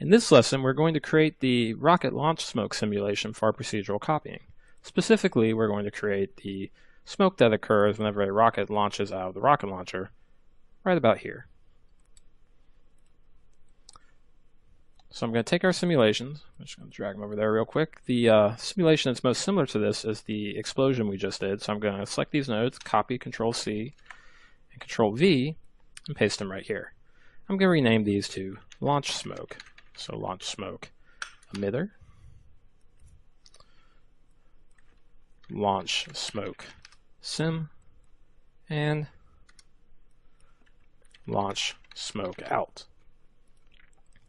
In this lesson, we're going to create the rocket launch smoke simulation for our procedural copying. Specifically, we're going to create the smoke that occurs whenever a rocket launches out of the rocket launcher, right about here. So I'm going to take our simulations. I'm just going to drag them over there real quick. The simulation that's most similar to this is the explosion we just did. So I'm going to select these nodes, copy, Control-C, and Control-V, and paste them right here. I'm going to rename these to launch smoke. So launch smoke emitter, launch smoke sim, and launch smoke out.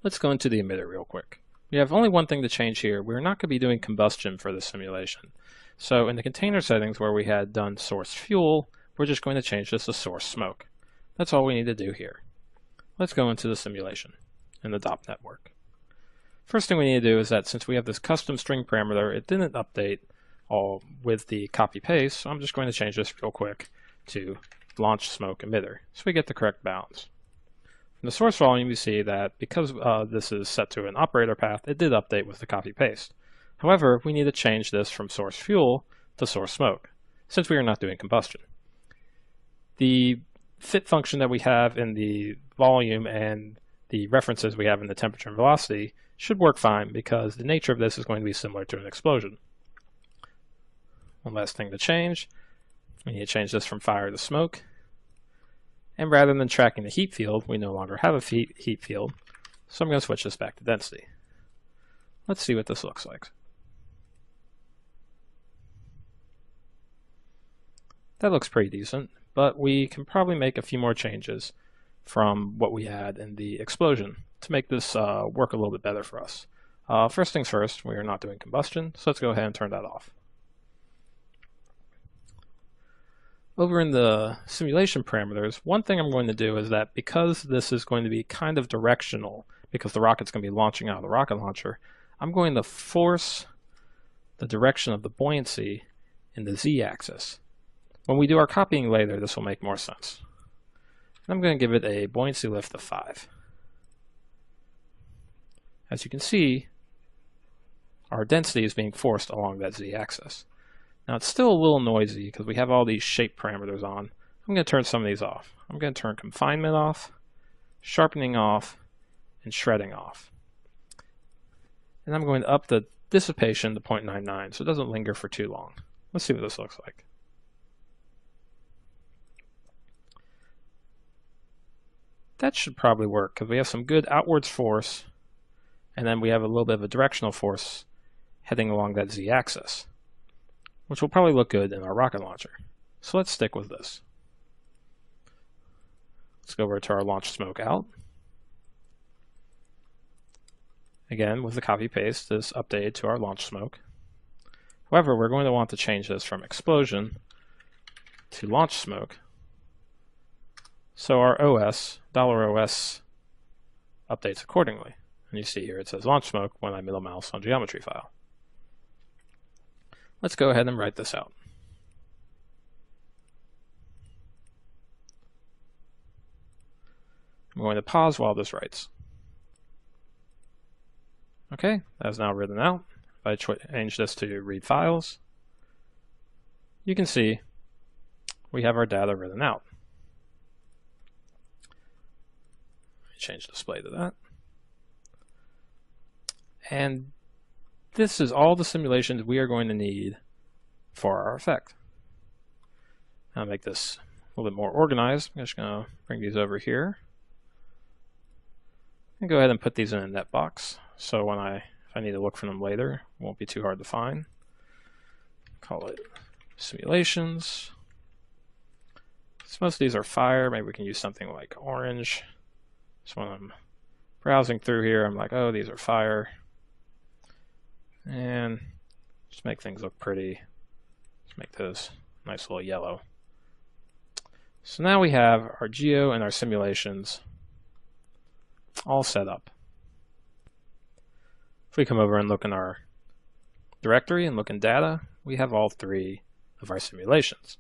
Let's go into the emitter real quick. We have only one thing to change here. We're not going to be doing combustion for this simulation. So in the container settings where we had done source fuel, we're just going to change this to source smoke. That's all we need to do here. Let's go into the simulation in the DOP network. First thing we need to do is that since we have this custom string parameter, it didn't update all with the copy paste, so I'm just going to change this real quick to launch smoke emitter so we get the correct bounds. In the source volume, you see that because this is set to an operator path, it did update with the copy paste. However, we need to change this from source fuel to source smoke since we are not doing combustion. The fit function that we have in the volume and the references we have in the temperature and velocity should work fine because the nature of this is going to be similar to an explosion. One last thing to change, we need to change this from fire to smoke. And rather than tracking the heat field, we no longer have a heat field, so I'm going to switch this back to density. Let's see what this looks like. That looks pretty decent, but we can probably make a few more changes from what we had in the explosion to make this work a little bit better for us. First things first, we are not doing combustion, so let's go ahead and turn that off. Over in the simulation parameters, one thing I'm going to do is that because this is going to be kind of directional, because the rocket's going to be launching out of the rocket launcher, I'm going to force the direction of the buoyancy in the z-axis. When we do our copying later, this will make more sense. I'm going to give it a buoyancy lift of 5. As you can see, our density is being forced along that z-axis. Now it's still a little noisy because we have all these shape parameters on. I'm going to turn some of these off. I'm going to turn confinement off, sharpening off, and shredding off. And I'm going to up the dissipation to 0.99 so it doesn't linger for too long. Let's see what this looks like. That should probably work because we have some good outwards force and then we have a little bit of a directional force heading along that z-axis, which will probably look good in our rocket launcher. So let's stick with this. Let's go over to our launch smoke out. Again, with the copy paste, this updated to our launch smoke. However, we're going to want to change this from explosion to launch smoke. So our OS, $OS, updates accordingly. And you see here it says launch smoke when I middle mouse on geometry file. Let's go ahead and write this out. I'm going to pause while this writes. Okay, that's now written out. If I change this to read files, you can see we have our data written out. Change display to that. And this is all the simulations we are going to need for our effect. I'll make this a little bit more organized. I'm just going to bring these over here and go ahead and put these in a net box. So when if I need to look for them later, it won't be too hard to find. Call it simulations. So most of these are fire. Maybe we can use something like orange. So when I'm browsing through here, I'm like, oh, these are fire. And just make things look pretty. Just make those nice little yellow. So now we have our geo and our simulations all set up. If we come over and look in our directory and look in data, we have all 3 of our simulations.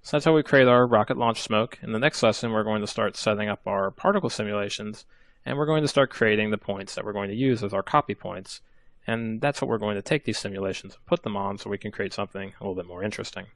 So that's how we create our rocket launch smoke. In the next lesson, we're going to start setting up our particle simulations and we're going to start creating the points that we're going to use as our copy points. And that's what we're going to take these simulations and put them on so we can create something a little bit more interesting.